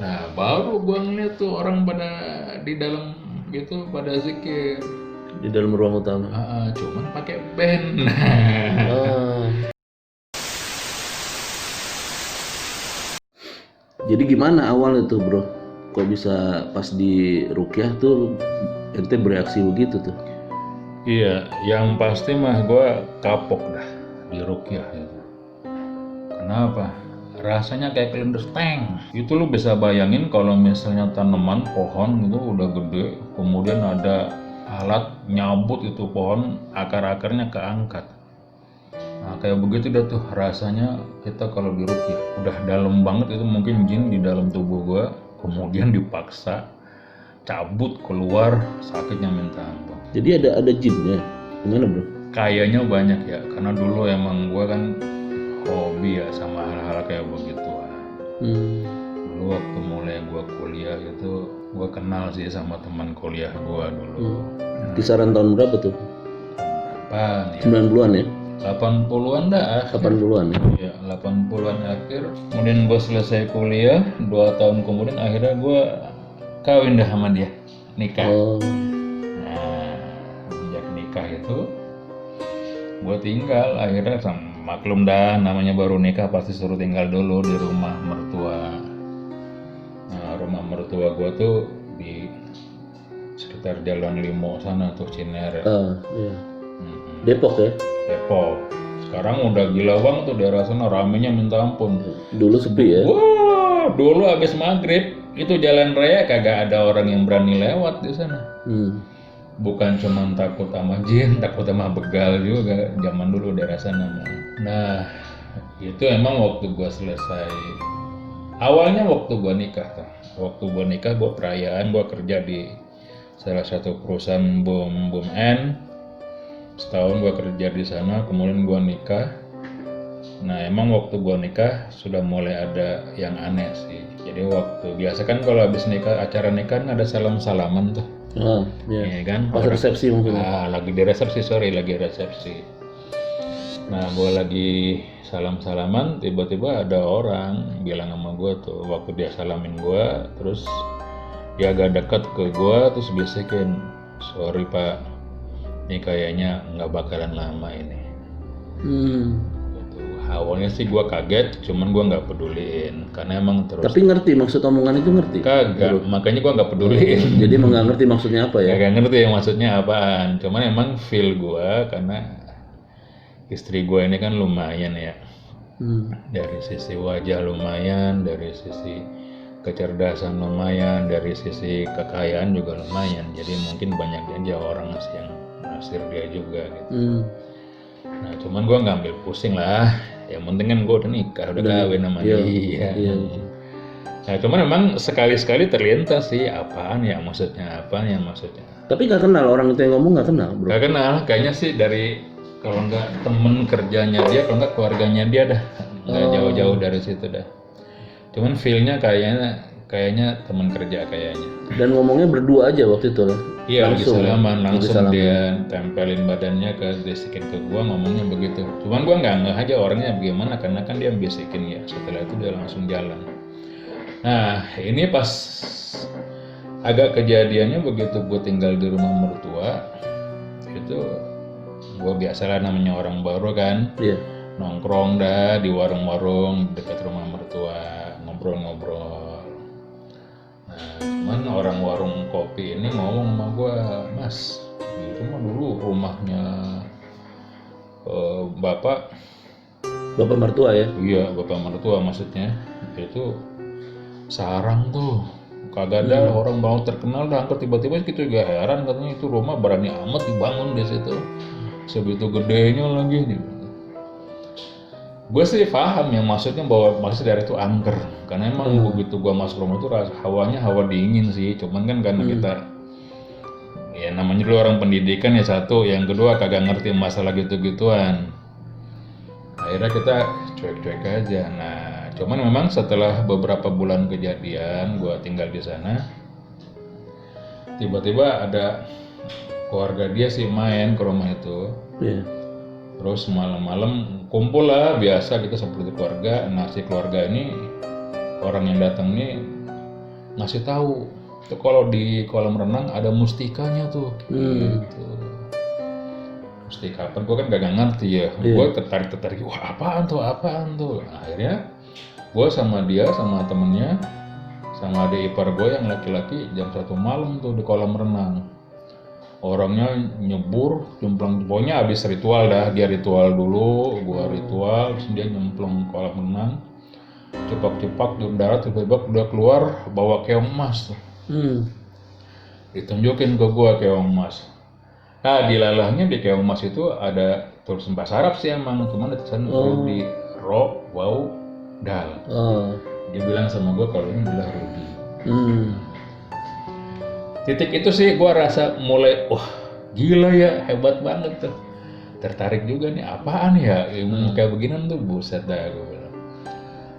Nah baru gua ngeliat tuh orang pada di dalam gitu pada zikir. Di dalam ruang utama. Cuman pakai band. Oh. Jadi gimana awalnya tuh bro? Kok bisa pas di rukyah tuh ente bereaksi begitu tuh? Iya, yang pasti mah gua kapok dah di rukyah itu. Kenapa? Rasanya kayak kelindes tank. Itu lu bisa bayangin kalau misalnya tanaman pohon itu udah gede, kemudian ada alat nyabut itu pohon, akar-akarnya keangkat. Nah kayak begitu dah tuh rasanya kita kalau di rukyah. Udah dalam banget itu mungkin jin di dalam tubuh gua, kemudian dipaksa cabut keluar, sakitnya minta ampun. Jadi ada jinnya, gimana bro? Kayaknya banyak ya, karena dulu emang gua kan hobi ya sama hal-hal kayak begituan. Dulu waktu mulai gua kuliah itu, gua kenal sih sama teman kuliah gua dulu. Kisaran tahun berapa tuh? Apaan ya? 90-an ya? 80-an dah. 80-an ya? Ya, 80-an akhir. Kemudian gua selesai kuliah, 2 tahun kemudian akhirnya gua kawin dah sama dia, nikah. Oh. Nah, sejak nikah itu gue tinggal akhirnya maklum dah namanya baru nikah pasti suruh tinggal dulu di rumah mertua. Nah, rumah mertua gue tuh di sekitar Jalan Limo sana tuh Cinere. Iya. Depok ya? Depok. Sekarang udah gila banget tuh daerah sana, ramenya minta ampun. Dulu sepi ya? Wah, dulu abis maghrib itu jalan raya kagak ada orang yang berani lewat di sana. Bukan cuma takut sama jin, takut sama begal juga zaman dulu daerah sana. Nah, itu emang waktu gua selesai. Awalnya waktu gua nikah tuh. Waktu gua nikah, gua perayaan, gua kerja di salah satu perusahaan BUMN. Setahun gua kerja di sana, kemudian gua nikah. Nah, emang waktu gua nikah sudah mulai ada yang aneh sih. Jadi waktu biasa kan kalau habis nikah, acara nikah kan ada salam-salaman tuh. Iya. Kan? Pas resepsi mungkin. Lagi di resepsi, lagi resepsi. Nah, gue lagi salam-salaman, tiba-tiba ada orang bilang sama gue tuh, waktu dia salamin gue, terus dia agak dekat ke gue, terus bisikin, sorry pak, ini kayaknya nggak bakalan lama ini. Awalnya sih gue kaget, cuman gue nggak peduliin, karena emang terus. Tapi ngerti maksud omongan itu ngerti? Kagak, makanya gue nggak peduliin. Jadi emang nggak ngerti maksudnya apa ya? Kagak ngerti maksudnya apaan, cuman emang feel gue karena istri gue ini kan lumayan ya, dari sisi wajah lumayan, dari sisi kecerdasan lumayan, dari sisi kekayaan juga lumayan, jadi mungkin banyak aja orang yang naksir dia juga gitu. Nah cuman gue nggak ambil pusing lah, yang penting kan gue udah nikah, udah kawin sama dia. Nah cuman memang sekali-sekali terlintas sih apaan ya maksudnya. Tapi nggak kenal orang itu yang ngomong, nggak kenal bro? Nggak kenal, kayaknya sih dari kalau nggak temen kerjanya dia, kalau nggak keluarganya dia dah, nggak jauh-jauh dari situ dah. Cuman feelnya kayaknya temen kerja kayaknya. Dan ngomongnya berdua aja waktu itu lah? Iya, langsung dia tempelin badannya bisikin ke gua, ngomongnya begitu. Cuman gua nggak ngeh aja orangnya bagaimana, karena kan dia bisikin ya. Setelah itu dia langsung jalan. Nah ini pas agak kejadiannya begitu gua tinggal di rumah mertua itu, gua biasalah namanya orang baru kan, nongkrong dah di warung-warung dekat rumah mertua, ngobrol-ngobrol. Nah cuman orang warung kopi ini ngomong sama gua, mas itu mah dulu rumahnya bapak mertua ya? Iya, bapak mertua maksudnya. Itu sarang tuh, kagak ada orang bangun terkenal dah angkat tiba-tiba, kita juga heran, katanya itu rumah berani amat dibangun di situ, sebegitu gedenya lagi. Gue sih paham ya maksudnya, bahwa maksud dari itu angker, karena emang begitu gue masuk rumah itu hawanya hawa dingin sih. Cuman kan karena kita ya namanya dulu orang pendidikan ya satu, yang kedua kagak ngerti masalah gitu-gituan, akhirnya kita cuek-cuek aja. Nah cuman memang setelah beberapa bulan kejadian gue tinggal di sana, tiba-tiba ada keluarga dia sih main ke rumah itu. Terus malam-malam kumpul lah biasa kita seperti keluarga. Nah si keluarga ini, orang yang datang ini ngasih tahu tuh kalau di kolam renang ada mustikanya tuh. Gitu. Mustika apa? Gue kan gak ngerti ya. Gue tertarik. Wah apaan tuh? Nah, akhirnya gue sama dia sama temennya sama adik ipar gue yang laki-laki jam 1 malam tuh di kolam renang. Orangnya nyebur, nyemplung, pokoknya habis ritual dah, dia ritual dulu, gua ritual, terus dia nyemplung kolam renang, cepak-cepak di darat, tiba-tiba udah keluar bawa keong emas tuh. Ditunjukin ke gua keong emas. Nah di lalahnya di keong emas itu ada tulisan bahasa Arab sih emang, cuman ada tulisan Rudi, Ro, Wau, Dal. Dia bilang sama gua kalau ini adalah Rudi. Titik itu sih gue rasa mulai wah gila ya, hebat banget tuh, tertarik juga nih, apaan ya ilmu kayak beginian tuh, buset dah gue bilang.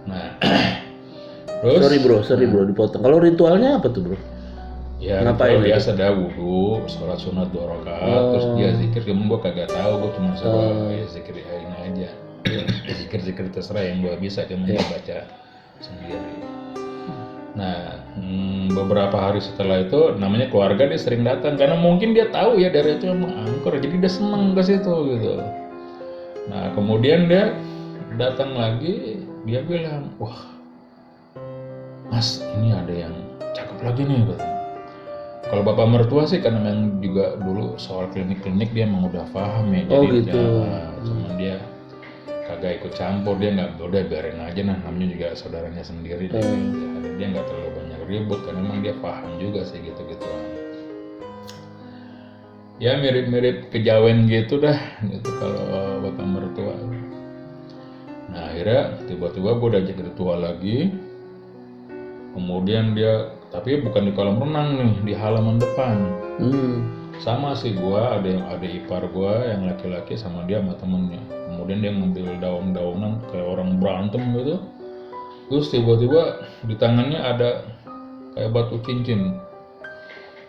Nah terus sorry bro dipotong, kalau ritualnya apa tuh bro? Ya ritual biasa dah, wudu, sholat sunat 2 rakaat, terus dia zikir, cuman gue kagak tahu, gue cuma suruh zikir ini aja. Zikir terserah yang gue bisa, cuma dia baca sendiri. Nah, beberapa hari setelah itu, namanya keluarga dia sering datang karena mungkin dia tahu ya dari itu emang angker, jadi dia seneng ke situ gitu. Nah, kemudian dia datang lagi, dia bilang, wah, Mas, ini ada yang cakep lagi nih, katanya. Kalau bapak mertua sih karena memang juga dulu soal klinik-klinik dia emang udah paham ya, jadi gitu. Cuman dia kagak ikut campur, dia nggak, udah biarin aja, nah namanya juga saudaranya sendiri, dia nggak terlalu banyak ribut karena memang dia paham juga sih gitu-gituan. Ya mirip-mirip kejawen gitu dah, gitu kalau bapak mertua. Nah akhirnya tiba-tiba gue udah jadi ritual lagi, kemudian dia, tapi bukan di kolam renang nih, di halaman depan. Sama sih gue, ada ipar gue yang laki-laki sama dia sama temennya. Kemudian dia ngambil daun-daunan kayak orang berantem gitu. Terus tiba-tiba di tangannya ada kayak batu cincin.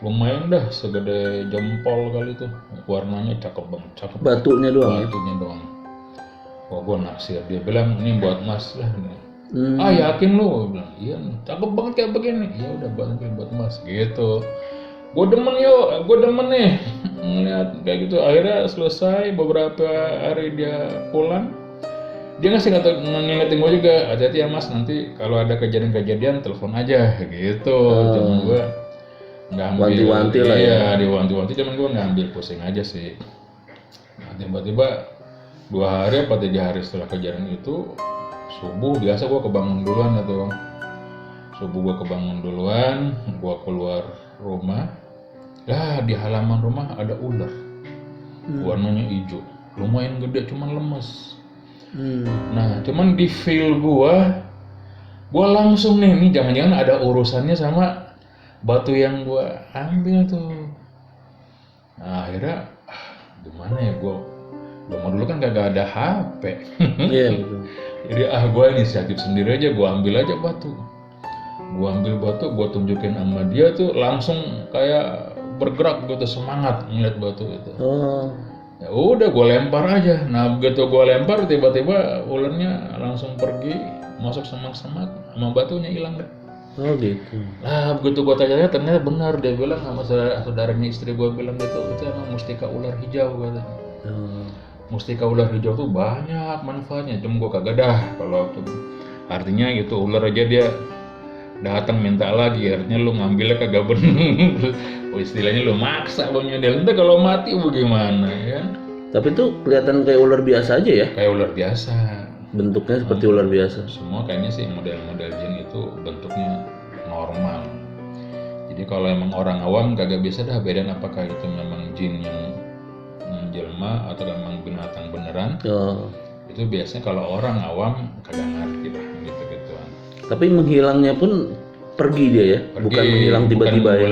Lumayan dah, segede jempol kali itu. Warnanya cakep banget, cakep. Batunya doang. Batunya doang. Wah gue naksir, dia bilang ini buat Mas lah. Yakin lu? Gue bilang iya, cakep banget kayak begini. Ya udah buat Mas gitu. Gue demen nih ngeliat kayak gitu. Akhirnya selesai, beberapa hari dia pulang, dia ngingetin gue juga, hati-hati ya Mas, nanti kalau ada kejadian-kejadian telepon aja gitu. Cuman gue nggak ambil wanti-wanti lah ya. Diwanti-wanti, cuman gue nggak ambil pusing aja sih. Nah tiba-tiba 2 hari apa 3 hari setelah kejadian itu, subuh biasa gue kebangun duluan atau subuh gue kebangun duluan, gue keluar rumah. Lah di halaman rumah ada ular, warnanya hijau, lumayan gede, cuman lemes. Nah cuman di feel gua langsung nih jangan-jangan ada urusannya sama batu yang gua ambil tuh. Nah akhirnya gimana ya, gua dulu kan gak ada HP. Iya betul. Jadi gua inisiatif sendiri aja, gua ambil aja batu. Gua tunjukin sama dia tuh, langsung kayak bergerak gitu, semangat ngeliat batu itu. Ya udah gue lempar aja. Nah begitu gue lempar, tiba-tiba ularnya langsung pergi, masuk semak-semak, sama batunya hilang deh. Gitu. Nah begitu gue tanya, ternyata benar, dia bilang sama saudaranya istri gue bilang gitu, itu emang mustika ular hijau katanya. Mustika ular hijau tuh banyak manfaatnya, cuma gue kagak dah kalau artinya gitu, ular aja dia datang minta lagi, artinya lu ngambilnya kagak bener. Istilahnya lu maksa punya dia, nanti kalau mati bagaimana ya? Tapi itu kelihatan kayak ular biasa aja ya? Kayak ular biasa. Bentuknya seperti ular biasa. Semua kayaknya sih model-model jin itu bentuknya normal. Jadi kalau emang orang awam kagak bisa dah bedain apakah itu memang jin yang menjelma atau memang binatang beneran. Itu biasanya kalau orang awam kagak ngerti lah gitu-gituan. Tapi menghilangnya pun pergi dia ya, bukan menghilang tiba-tiba ya.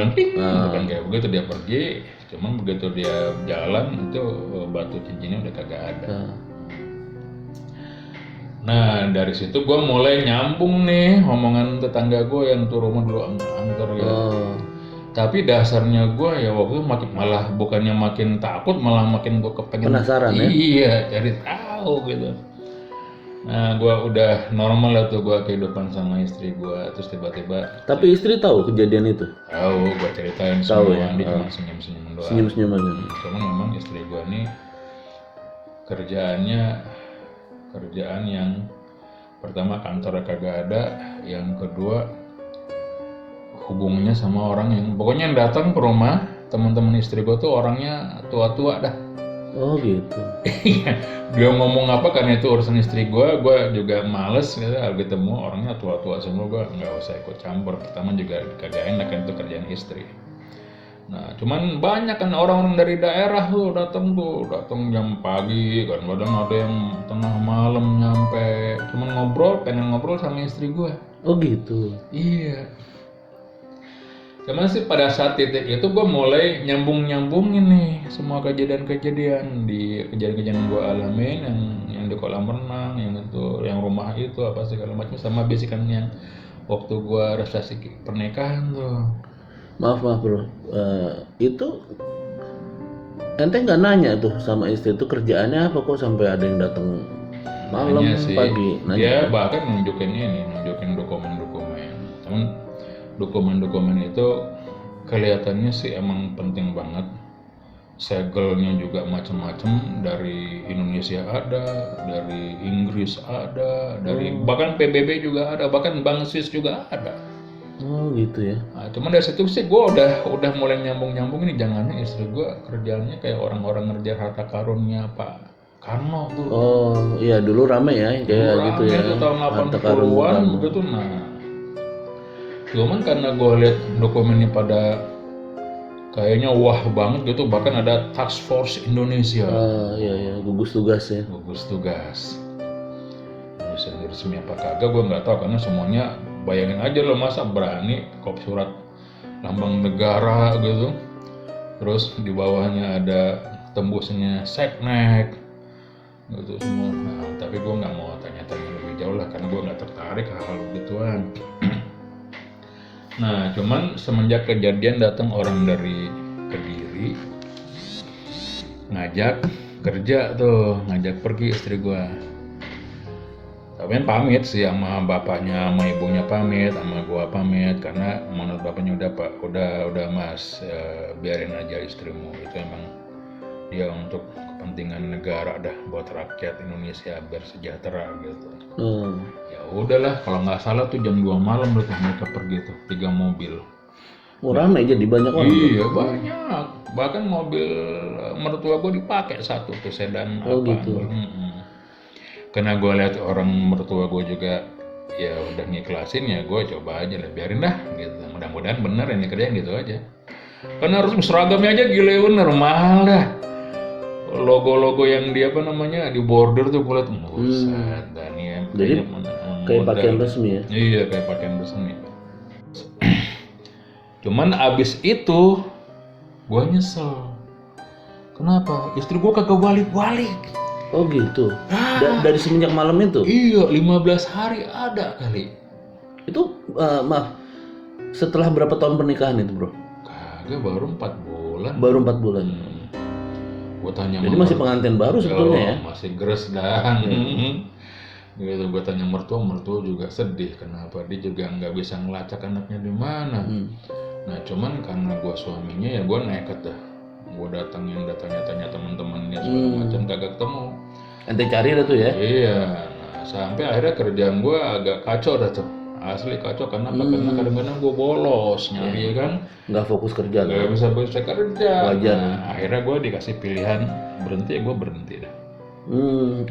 Bukan kayak begitu dia pergi, cuman begitu dia jalan itu batu cincinnya udah kagak ada. Nah dari situ gue mulai nyambung nih omongan tetangga gue yang tuh rumah dulu angker gitu. Tapi dasarnya gue ya waktu itu malah bukannya makin takut, malah makin gue kepengen penasaran ya. Iya, cari tahu gitu. Nah, gua udah normal lah tuh gua kehidupan sama istri gua, terus tiba-tiba Tapi istri tahu kejadian itu? tahu gua ceritain Tahu semua, ya? dia cuma senyum-senyum doang. Senyum-senyum aja. Cuman memang istri gua nih kerjaan yang pertama kantor kagak ada, yang kedua hubungannya sama orang yang pokoknya yang datang ke rumah teman-teman istri gua tuh orangnya tua-tua dah. Oh gitu. Dia ngomong apa karena itu urusan istri gue juga males gitu, ketemu orangnya tua-tua semua, gue nggak usah ikut campur, pertama juga kagak enak kan itu kerjaan istri. Nah cuman banyak kan orang-orang dari daerah tuh datang jam pagi, kan kadang ada yang tengah malam nyampe, cuman pengen ngobrol sama istri gue. Oh gitu. Iya. Cuman sih pada saat titik itu gue mulai nyambungin nih semua kejadian-kejadian yang gue alamin, yang di kolam renang, yang rumah itu apa segala macam, sama bisikan yang waktu gue resepsi pernikahan tuh. Maaf bro, itu ente nggak nanya tuh sama istri itu kerjaannya apa kok sampai ada yang datang malam pagi? Nanya. Dia bahkan nunjukin dokumen-dokumen. Cuman dokumen-dokumen itu kelihatannya sih emang penting banget. Segelnya juga macam-macam, dari Indonesia ada, dari Inggris ada, dari bahkan PBB juga ada, bahkan Bank Swiss juga ada. Oh gitu ya. Nah, cuman dari situ sih gue udah mulai nyambung ini, jangannya istri gue kerjanya kayak orang-orang ngerjain harta karunnya Pak Karno tuh. Oh iya dulu rame ya kayak gitu ya. Itu tahun 80-an gitu. Nah cuman karena gue lihat dokumennya pada kayaknya wah banget gitu, bahkan ada Task Force Indonesia. Iya gugus tugas ya. Gugus tugas. Indonesia resmi apa kagak gue nggak tahu, karena semuanya bayangin aja lo masa berani kop surat lambang negara gitu, terus di bawahnya ada tembusnya seknek gitu semua. Nah, tapi gue nggak mau tanya-tanya lebih jauh lah karena gue nggak tertarik hal begituan. Nah, cuman semenjak kejadian datang orang dari Kediri ngajak kerja tuh, ngajak pergi istri gua. Tapi pamit sih sama bapaknya, sama ibunya pamit, sama gua pamit karena menurut bapaknya udah Mas, biarin aja istrimu, itu emang dia untuk kepentingan negara dah, buat rakyat Indonesia biar sejahtera gitu. Ya udahlah, kalau nggak salah tuh jam 2 malam mereka pergi tuh 3 mobil. Rame jadi banyak orang. Iya banyak, bahkan mobil mertua gue dipakai satu tuh sedan. Oh gitu. Karena gue lihat orang mertua gue juga ya udah ngiklasin, ya gue coba aja lah, biarin dah gitu. Mudah-mudahan bener ini kerjaan gitu aja. Karena harus seragamnya aja gile bener, mahal dah. Logo-logo yang di di border tuh gue liat, buset, dan ya jadi kayak pakaian resmi ya? Iya kayak pakaian resmi. Cuman abis itu gue nyesel. Kenapa? Istri gue kagak balik-balik. Oh gitu? Dari semenjak malam itu? Iya, 15 hari ada kali. Itu maaf, setelah berapa tahun pernikahan itu bro? Kagak, baru 4 bulan. Baru 4 bulan. Gua tanya jadi masih pengantin baru sebetulnya ya? Masih geres dan gitu. Gue tanya mertua juga sedih, kenapa dia juga nggak bisa ngelacak anaknya di mana. Nah cuman karena gue suaminya ya gue nekat dah, gue datangnya tanya teman-temannya segala macam, kagak ketemu. Ente cari dah tuh ya? Iya, nah sampai akhirnya kerjaan gue agak kacau dah tuh, asli kacau. Karena karena kadang-kadang gue bolos nyari kan, nggak fokus kerja, nggak bisa kerja. Wajar. Nah, akhirnya gue dikasih pilihan berhenti, gue berhenti dah.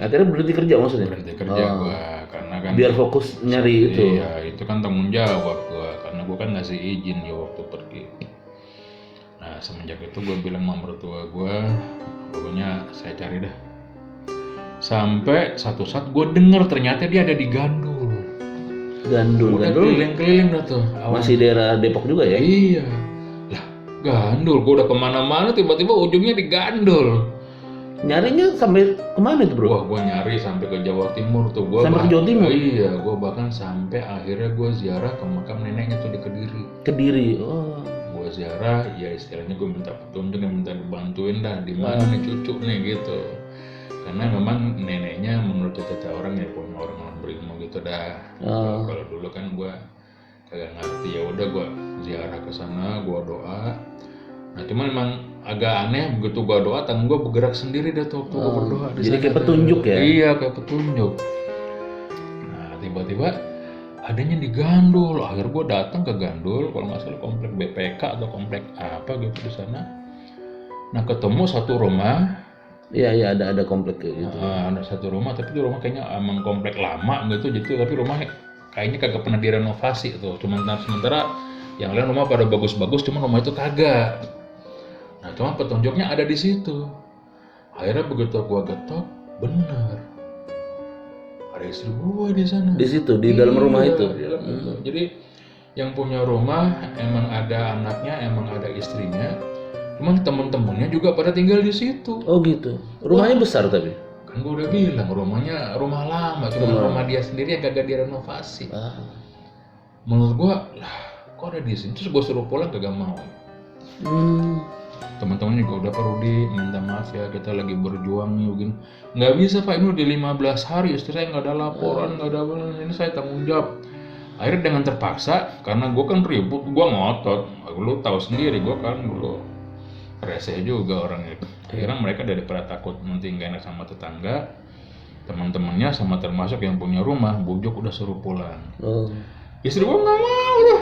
Akhirnya berhenti kerja maksudnya? Berhenti kerja gue, karena kan biar fokus nyari itu. Iya, itu kan tanggung jawab gue, karena gue kan ngasih izin ya waktu pergi. Nah semenjak itu gue bilang sama mertua gue, pokoknya saya cari dah. Sampai satu saat gue denger ternyata dia ada di Gandul. Udah keliling-keliling dah tuh. Masih daerah Depok juga ya? Iya. Lah Gandul, gue udah kemana-mana tiba-tiba ujungnya di Gandul. Nyarinya sampai kemana tuh bro? Wah, gue nyari sampai ke Jawa Timur tuh. Sampai ke Jawa Timur? Iya, gue bahkan sampai akhirnya gue ziarah ke makam neneknya tuh di Kediri. Kediri, oh. Gue ziarah, ya istilahnya gue minta petunjuk, minta dibantuin dah di mana nih cucu nih gitu. Karena memang neneknya menurut kata orang ya punya orang berilmu gitu dah. Kalau dulu kan gue kagak ngerti, ya udah gue ziarah ke sana, gue doa. Nah cuman memang agak aneh begitu gue doa, tangan gue bergerak sendiri dah tuh waktu gue berdoa. Jadi kayak petunjuk ya? Iya kayak petunjuk. Nah tiba-tiba adanya di Gandul, akhirnya gue datang ke Gandul, kalau nggak salah komplek BPK atau komplek apa gitu di sana. Nah ketemu satu rumah. Iya ada komplek kayak gitu. Ada satu rumah, tapi itu rumah kayaknya emang komplek lama gitu, tapi rumahnya kayaknya kagak pernah direnovasi tuh. Cuman sementara yang lain rumah pada bagus-bagus, cuma rumah itu kagak. Nah cuma petunjuknya ada di situ. Akhirnya begitu gua getok, bener ada istri gua di sana. Di situ, di dalam rumah itu. Di dalam itu. Jadi yang punya rumah emang ada anaknya, emang ada istrinya. Cuman temen-temennya juga pada tinggal di situ. Oh gitu. Rumahnya besar tapi? Kan gue udah bilang rumahnya rumah lama, cuma rumah dia sendiri yang kagak direnovasi. Menurut gue, lah kok ada di sini? Terus gue suruh pulang kagak mau. Teman-teman juga udah perlu minta maaf ya, kita lagi berjuang nih begini. Nggak bisa Pak, ini udah 15 hari istri saya nggak ada laporan, nggak ada apa, ini saya tanggung jawab. Akhirnya dengan terpaksa, karena gue kan ribut, gue ngotot. Lu tahu sendiri gue kan dulu rese juga orangnya. Akhirnya mereka daripada takut nanti nggak enak sama tetangga, teman-temannya sama termasuk yang punya rumah, bujuk udah suruh pulang. Istri gua nggak mau dah,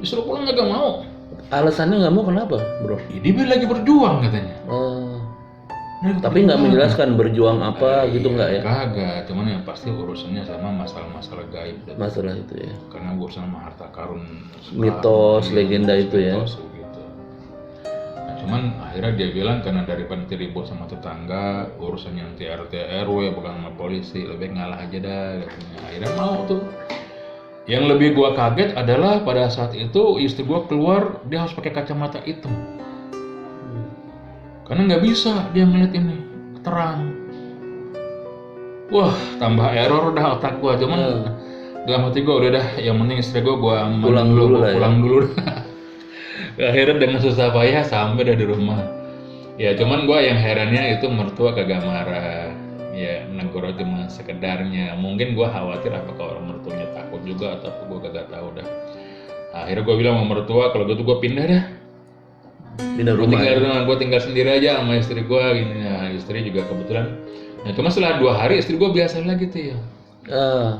disuruh pulang nggak mau. Alasannya nggak mau kenapa, bro? Dia lagi berjuang katanya. Tapi nggak menjelaskan berjuang apa gitu nggak ya? Kagak, cuman yang pasti urusannya sama masalah-masalah gaib. Masalah itu ya. Karena urusan sama harta karun, mitos, legenda itu ya. Cuman akhirnya dia bilang karena daripada ribut sama tetangga, urusannya nanti RT RW bukan sama polisi, lebih ngalah aja dah katanya. Akhirnya mau tuh. Yang lebih gua kaget adalah pada saat itu istri gua keluar dia harus pakai kacamata hitam. Karena nggak bisa dia ngeliat ini terang. Wah tambah error udah otak gua, cuman dalam hati gua udah dah yang penting istri gua pulang dulu dah. Akhirnya dengan susah payah sampai dari rumah. Ya cuman gue yang herannya itu mertua kagak marah. Ya negur cuma sekedarnya. Mungkin gue khawatir apakah orang mertuanya takut juga atau gue kagak tahu dah. Akhirnya gue bilang sama mertua kalau gitu gue pindah dah. Pindah rumah. Gue tinggal sendiri aja sama istri gue gini. Nah istri juga kebetulan. Nah cuma setelah 2 hari istri gue biasa lagi tuh ya.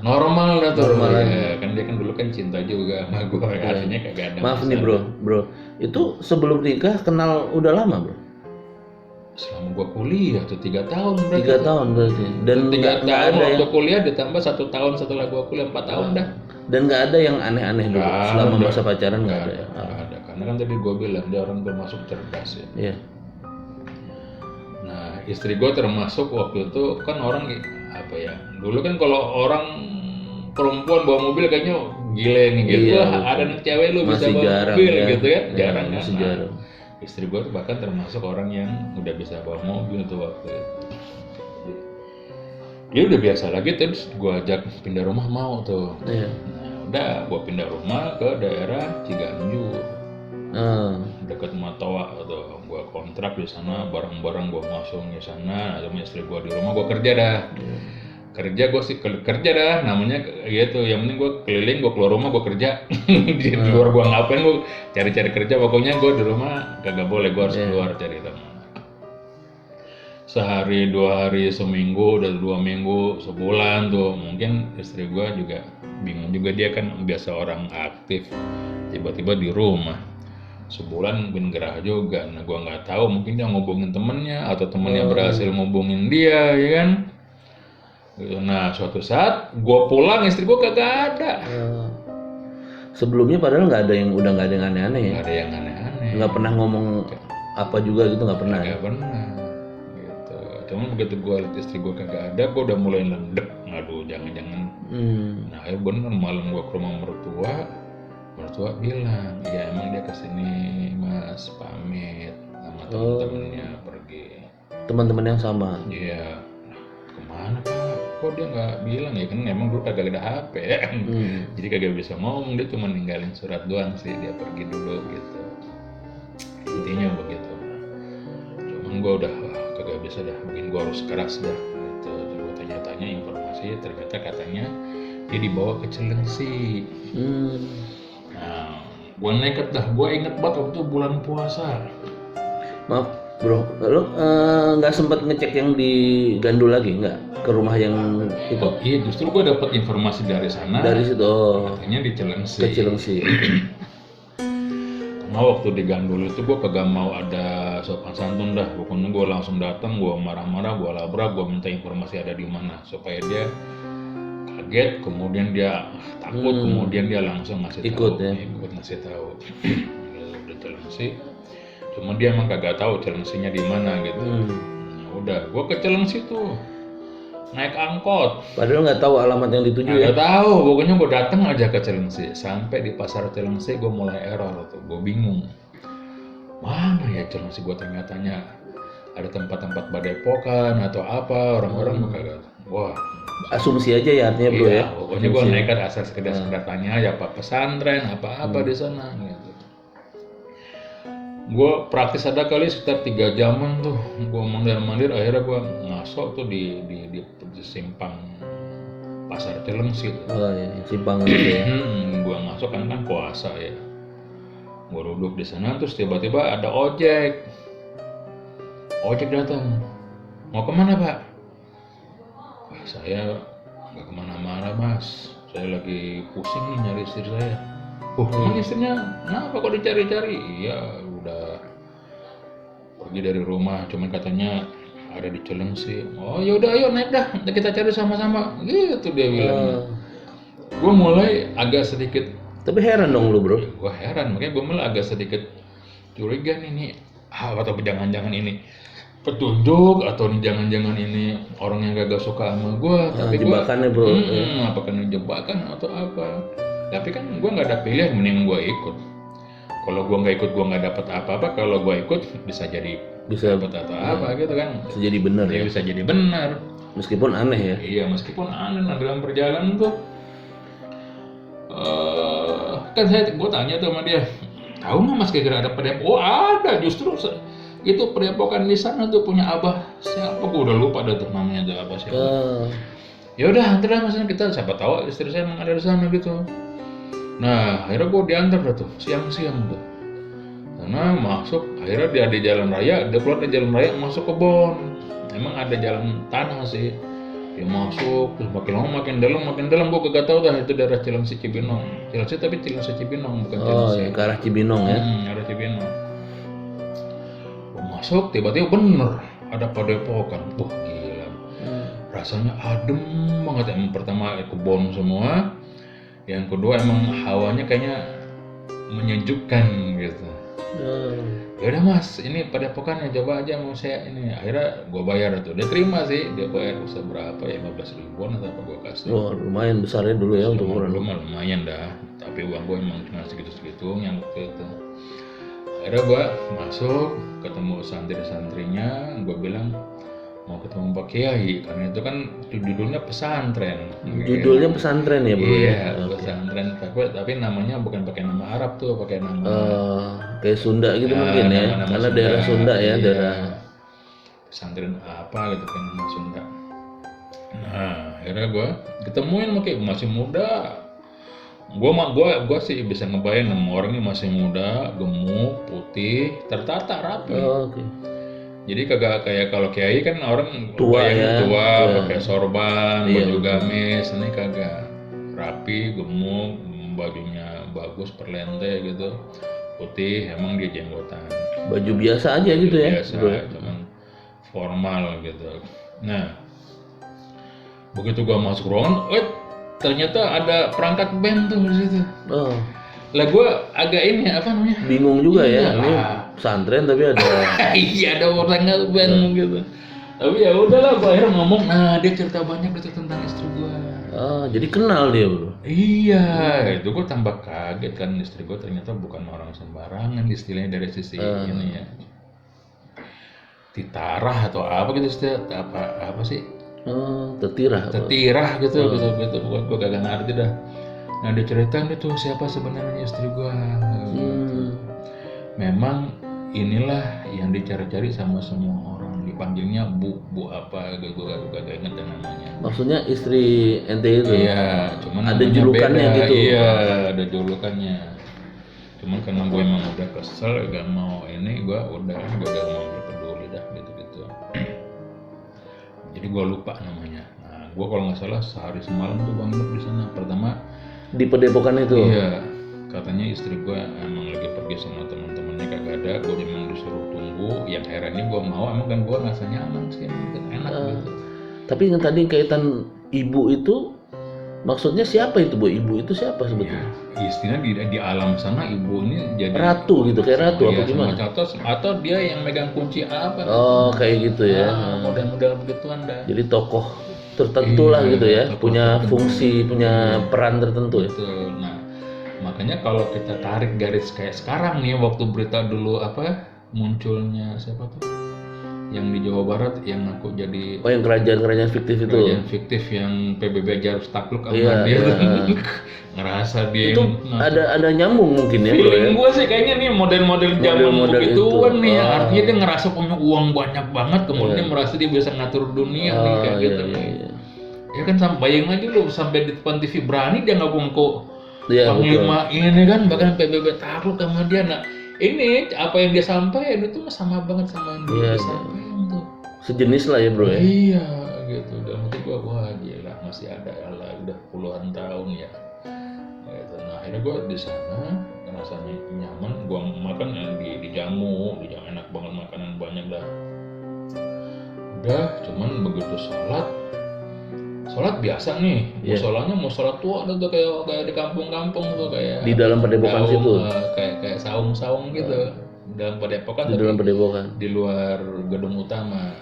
Normal dah tuh. Ya, kan dia kan dulu kan cinta juga sama gue. Artinya kagak ada. Maaf nih bro. Itu sebelum nikah kenal udah lama bro? Selama gua kuliah tuh 3 tahun berarti. 3 tahun berarti. Dan 3 tahun waktu kuliah ditambah 1 tahun setelah gua kuliah 4 tahun dah. Dan nggak ada yang aneh-aneh dulu selama masa pacaran nggak ada. Nggak ada. Karena kan tadi gua bilang dia orang termasuk cerdas ya. Iya. Nah istri gua termasuk waktu itu kan orang apa ya? Dulu kan kalau orang perempuan bawa mobil kayaknya gile nih gitu. Iya, ada nih cewek lu bisa bawa mobil ya. Gitu kan? Jarang kan. Jarang. Istri gue tuh bahkan termasuk orang yang udah bisa bawa mobil tuh waktu itu. Dia udah biasa lagi terus gue ajak pindah rumah mau tuh. Nah udah gue pindah rumah ke daerah Ciganjur. Dekat Matoa tuh. Gue kontrak di sana, barang-barang gue masukin di sana. Sama istri gue di rumah gue kerja dah. Kerja dah namanya gitu. Yang penting gue keliling, gue keluar rumah gue kerja. Di luar gue ngapain, gue cari-cari kerja. Pokoknya gue di rumah kagak boleh, gue harus keluar cari teman. Sehari, 2 hari, seminggu, udah 2 minggu, sebulan tuh. Mungkin istri gue juga bingung juga, dia kan biasa orang aktif. Tiba-tiba di rumah sebulan bin gerah juga. Nah gue nggak tahu, mungkin dia ngubungin temennya atau temennya berhasil ngubungin dia, ya kan. Nah suatu saat gue pulang istri gue kagak ada. Sebelumnya padahal nggak ada yang aneh-aneh ya? Nggak ada yang aneh-aneh. Nggak pernah ngomong apa juga gitu, nggak pernah? Nggak pernah gitu. Cuman begitu gue lihat istri gue kagak ada, gue udah mulai lendek. Aduh jangan-jangan. Nah akhirnya bener malam gue ke rumah mertua bilang ya emang dia kesini mas pamit sama temen-temennya pergi. Teman-teman yang sama? Iya. Kemana pak? Kok dia nggak bilang ya kan emang dulu kagak ada HP ya. Jadi kagak bisa ngomong, dia cuma ninggalin surat doang sih, dia pergi dulu gitu. Intinya begitu. Cuman gue udah kagak bisa dah, bikin gue harus keras dah gitu. Gue tanya-tanya informasi, ternyata katanya dia dibawa ke Cilengsi. Nah, gue nekat dah, gue inget banget waktu bulan puasa. Maaf bro, lo nggak sempat ngecek yang di Gandul lagi nggak, ke rumah yang itu? Oh iya, justru gue dapat informasi dari sana. Dari situ. Katanya di Cilengsi. Ke Cilengsi. Karena waktu di Gandul itu gue kagak mau ada sopan santun dah. Pokoknya gue langsung datang, gue marah-marah, gue labrak, gue minta informasi ada di mana supaya dia kaget, kemudian dia takut, kemudian dia langsung ngasih ikut tahu. ya. Ikut ngasih tahu. Udah Cilengsi. Cuma dia emang kagak tahu Cilengsinya di mana gitu. Nah, udah, gue ke Cilengsi tuh naik angkot. Padahal nggak tahu alamat yang dituju ya. Nggak tahu, pokoknya gue datang aja ke Cilengsi. Sampai di pasar Cilengsi gue mulai error tuh, gue bingung. Mana ya Cilengsi, gue tanya-tanya. Ada tempat-tempat Padepokan atau apa, orang-orang gue kagak. Wah, asumsi aja ya artinya bro iya, ya. pokoknya gue nekat asal sekedar tanya ya apa pesantren apa-apa di sana gitu. Gue praktis ada kali sekitar 3 jaman tuh, gue mandir-mandir, akhirnya gue ngasok tuh di simpang pasar Cilengsi. Oh iya, simpang itu ya. Gue ngasok kan puasa ya. Gue duduk di sana terus tiba-tiba ada ojek datang. Mau kemana pak? Wah, saya nggak kemana-mana mas. Saya lagi pusing nih nyari istri saya. Emang istrinya kenapa kok dicari-cari? Iya udah pergi dari rumah, cuman katanya ada di Cilengsi. Oh yaudah ayo naik dah, kita cari sama-sama. Gitu dia bilang. Gue mulai agak sedikit. Tapi heran dong lu bro. Gue heran, makanya gue mulai agak sedikit curiga nih atau jangan-jangan ini petunjuk atau nih jangan-jangan ini orang yang gak suka sama gue. Tapi jebakannya bro. Apakah ini jebakan atau apa? Tapi kan gue nggak ada pilihan, mending gue ikut. Kalau gue nggak ikut, gue nggak dapat apa-apa. Kalau gue ikut, bisa dapat atau apa gitu kan? Bisa jadi benar ya. Bisa jadi benar. Meskipun aneh ya. Iya, meskipun aneh. Nah, dalam perjalanan tuh, kan gue tanya tuh sama dia, tahu nggak mas kira-kira ada padepokan? Oh ada, justru itu padepokan di sana tuh punya abah siapa? Gue udah lupa dah tuh namanya tuh abah siapa. Ya udah, antar lah mas, kita siapa tahu istri saya emang ada di sana gitu. Nah, akhirnya gue diantar dah tuh, siang-siang tuh. Karena masuk, akhirnya dia di jalan raya, dia keluar dari jalan raya, masuk kebon. Emang ada jalan tanah sih. Dia masuk, terus makin lama makin dalam, gue kagak tahu dah itu daerah Cilengsi Cibinong. Cilengsi tapi Cilengsi Cibinong, bukan Cilengsi. Oh, ya, ke arah Cibinong ya? Arah Cibinong. Gue masuk, tiba-tiba bener, ada padepokan. Wah, gila. Rasanya adem banget. Emang pertama kebon semua. Yang kedua emang hawanya kayaknya menyejukkan gitu. Ya udah mas, ini padepokan ya, coba aja mau saya ini. Akhirnya gue bayar tuh, dia terima sih, dia bayar berapa ya, 15 ribuan atau apa gue kasih. Oh lumayan besarnya dulu ya untuk ukuran. Lumayan dah, tapi uang gue emang cuma segitu-segitu yang waktu itu. Akhirnya gue masuk, ketemu santri-santrinya, gue bilang mau ketemu Pak Kiai, karena itu kan judulnya pesantren. Judulnya pesantren ya bro? Iya, pesantren, tapi namanya bukan pakai nama Arab tuh, pakai nama kayak Sunda gitu mungkin ya, karena Sunda, daerah Sunda ya, daerah pesantren apa gitu kan nama Sunda. Nah, akhirnya gue ketemuin masih muda. Gue sih bisa ngebayang nama orangnya masih muda, gemuk, putih, tertata, rapi. Oke. Jadi kagak kayak kalau kiai kan orang tua ya, pakai sorban, baju gamis, ini kagak, rapi, gemuk, bajunya bagus, perlente gitu, putih, emang dia jenggotan. Baju biasa aja gitu ya? Biasa, cuman formal gitu. Nah, begitu gua masuk ruangan, ternyata ada perangkat band tuh di situ. Oh. Lah gue agak ini apa namanya? Bingung juga ya, ini pesantren tapi ada. Iya ada orang nggak band gitu. Tapi ya udahlah, gue akhirnya ngomong, nah dia cerita banyak gitu tentang istri gue. Jadi kenal dia bro? Iya, itu gue tambah kaget kan, istri gue ternyata bukan orang sembarangan istilahnya dari sisi ini ya. Titarah atau apa gitu istilah, apa sih? Tetirah gitu, gitu. Gue gak ngerti dah. Nah dia ceritain itu siapa sebenarnya istri gua. Gitu. Memang inilah yang dicari-cari sama semua orang di dipanggilnya bu apa, gue gak inget dan namanya. Maksudnya istri ente itu? Iya, cuman ada julukannya beda. gitu? Iya, ada julukannya. Cuman karena gue emang udah kesel, gak mau ini, gue udah mau peduli dah gitu. Jadi gue lupa namanya. Nah, gue kalau nggak salah sehari semalam tuh gue nginep di sana. Pertama Di Padepokan itu? iya, katanya istri gue emang lagi pergi sama teman-temannya kagak ada. Gue emang disuruh tunggu. Yang herannya gue mau, emang kan gue rasanya aman sih, enak gitu. Tapi yang tadi kaitan ibu itu, maksudnya siapa itu Bu? Ibu itu siapa sebetulnya? Ya, istilahnya di alam sana ibu ini jadi Ratu gitu, kayak ratu apa gimana? Atau dia yang megang kunci apa? Oh, kayak gitu ya. Model-model begituan dah. Jadi tokoh tertentu lah gitu ya, tokoh punya tertentu. fungsi, punya peran tertentu ya. Betul. Nah, makanya kalau kita tarik garis kayak sekarang nih, waktu berita dulu apa munculnya siapa tuh? Yang di Jawa Barat yang aku jadi Oh, yang kerajaan fiktif itu. kerajaan fiktif yang PBB Jarus takluk sama Iya, dia iya. ngerasa dia Itu yang ada nyambung mungkin ya, Bro ya. feeling gue sih kayaknya nih model-model zaman Model-model begituan itu. nih ya. Ah. Artinya dia ngerasa punya uang banyak banget, kemudian Iya. dia merasa dia bisa ngatur dunia nih kayak Oh, gitu iya, nih. iya. Ya kan bayangin aja lu sampai di depan TV berani dia ngabung kok Iya, Panglima ini kan, bahkan PBB takluk sama dia. Nah ini apa yang dia sampaikan itu mah sama banget sama yang dia Iya, sampaikan tuh. Sejenis lah ya, Bro ya. Iya gitu. Dan nanti gua wah gila masih ada lah udah puluhan tahun ya. Gitu. Nah akhirnya gua di sana rasanya nyaman. Gua makan yang dijamu enak banget, makanan banyak dah. Udah, cuman begitu sholat biasa nih. Iya. Musolanya tua ada tuh kayak di kampung-kampung tuh kayak Di dalam Padepokan saung, situ. kayak saung-saung gitu. Dalam Padepokan Di tapi dalam Padepokan. di luar gedung utama.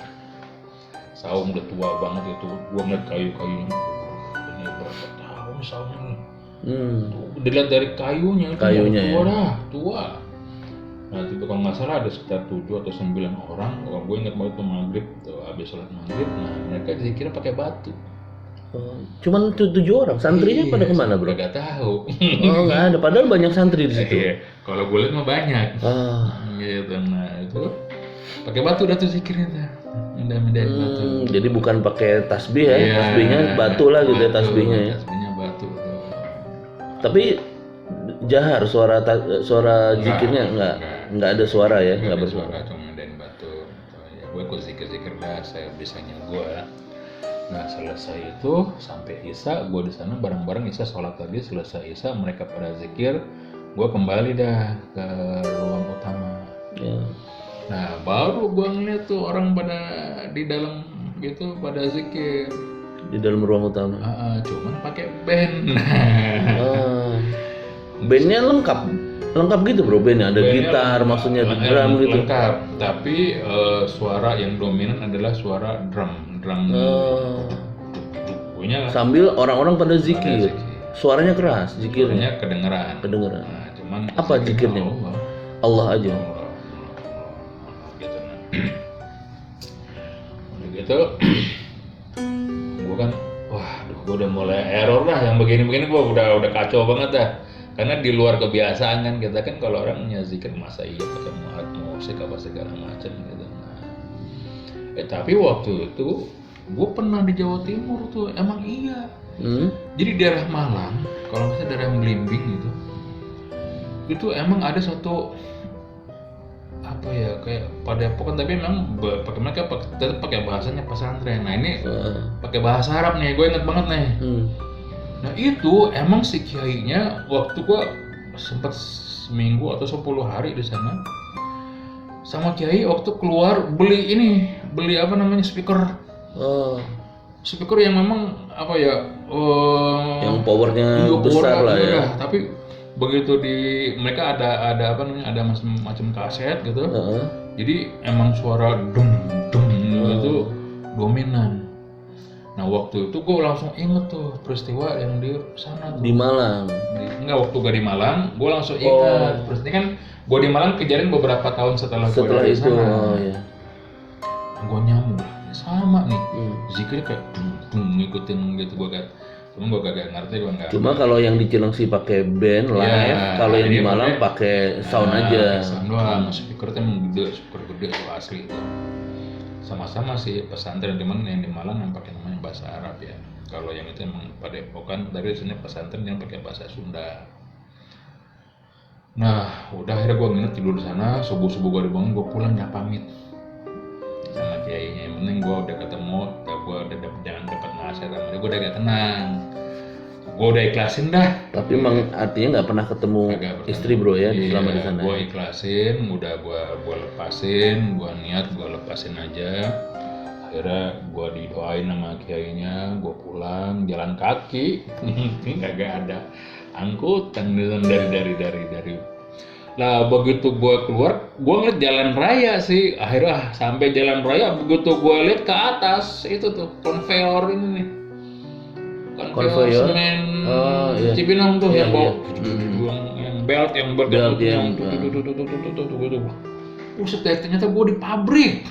Saung udah tua banget itu. Gua ngeliat kayu-kayunya. Ini berapa tahun saung ini? Tuh, dilihat dari kayunya itu Kayunya, tua ya. dah, tua. Nah itu kalau nggak salah ada sekitar 7 atau 9 orang. Kalau gue ingat banget tuh maghrib, tuh habis sholat maghrib. Nah mereka zikirnya pakai batu. Oh, cuman 7 orang. Santrinya pada kemana, Bro? Gak tahu. Oh, nggak ada. Padahal banyak santri di situ. Iya. Kalau gue lihat mah banyak. Ah. Gitu. Nah itu pakai batu dah tuh zikirnya tuh. Mindahin batu. Jadi bukan pakai tasbih ya, Iya, tasbihnya batu lah gitu ya batu, tasbihnya ya. Tasbihnya batu. Tapi jahar suara zikirnya nggak ada suara ya, nggak bersuara. Cuma mindahin batu. Ya gue ikut zikir dah saya bisanya gue. Nah selesai itu sampai Isya, gue di sana bareng-bareng Isya sholat tadi, selesai Isya mereka pada zikir, gue kembali dah ke ruang utama. Ya. Nah baru gue ngeliat tuh orang pada di dalam gitu pada zikir. Di dalam ruang utama. Cuman pakai band. Bandnya lengkap gitu, Bro. Bandnya ada gitar, maksudnya drum gitu. Lengkap, tapi suara yang dominan adalah suara drum. Sambil orang-orang pada zikir. Suaranya keras, zikirnya kedengeran. Nah, cuman apa zikirnya? Allah aja. Gitu. Udah gitu, gue kan, gue udah mulai error dah. Yang begini-begini gue udah kacau banget dah. Karena di luar kebiasaan kan kita kan kalau orangnya zikir masa iya pakai musik apa segala macam gitu. Tapi waktu itu gue pernah di Jawa Timur tuh, emang iya. Jadi daerah Malang, kalau misalnya daerah Belimbing itu emang ada suatu apa ya kayak Padepokan, tapi memang mereka tetap pakai bahasanya pesantren. Nah ini pakai bahasa Arab nih, gue inget banget nih. Nah itu emang si kiainya waktu gue sempat seminggu atau 10 hari di sana. Sama kiai waktu keluar beli apa namanya speaker yang memang apa ya yang powernya besar lah ya. Tapi begitu mereka ada apa namanya ada macam kaset gitu. Jadi emang suara dum itu dominan. Nah waktu itu gue langsung inget tuh peristiwa yang di sana tuh. Di Malang. Enggak, waktu gue di Malang, gue langsung ingat. Terus ini kan gue di Malang kejadian beberapa tahun setelah gue dari itu. sana. Gue nyambung sama nih. Zikirnya kayak ngikutin gitu gue kan. Cuma gue gak ngerti, gue nggak. Cuma kalau yang di Cilengsi pakai band live, kalau yang di Malang pakai sound aja. Sound doang, speaker tuh emang gede, speaker gede tuh asli itu. sama-sama sih pesantren, cuman yang di Malang yang pakai namanya bahasa Arab ya. Kalau yang itu emang Padepokan dari sini pesantren yang pakai bahasa Sunda. Nah, udah akhirnya gue nginep tidur di sana, subuh-subuh gue dibangun, gue pulang gak pamit sama kiainya. Yang penting gue udah ketemu, gue udah dapat nasihat sama dia, gue udah gak tenang. Gue udah ikhlasin dah. Tapi emang artinya nggak pernah ketemu istri bro ya selama di sana. Gue ikhlasin, udah gue lepasin, gue niat gue lepasin aja. Akhirnya gue didoain sama kiainya, gue pulang jalan kaki, kagak ada angkutan dari. Nah begitu gue keluar, gue ngeliat jalan raya sih. Akhirnya sampai jalan raya, begitu gue lihat ke atas itu tuh konveyor ini nih. Konveyor semen Cibinong tuh yang bawa yang belt yang Belt yang buset, ternyata gue di pabrik.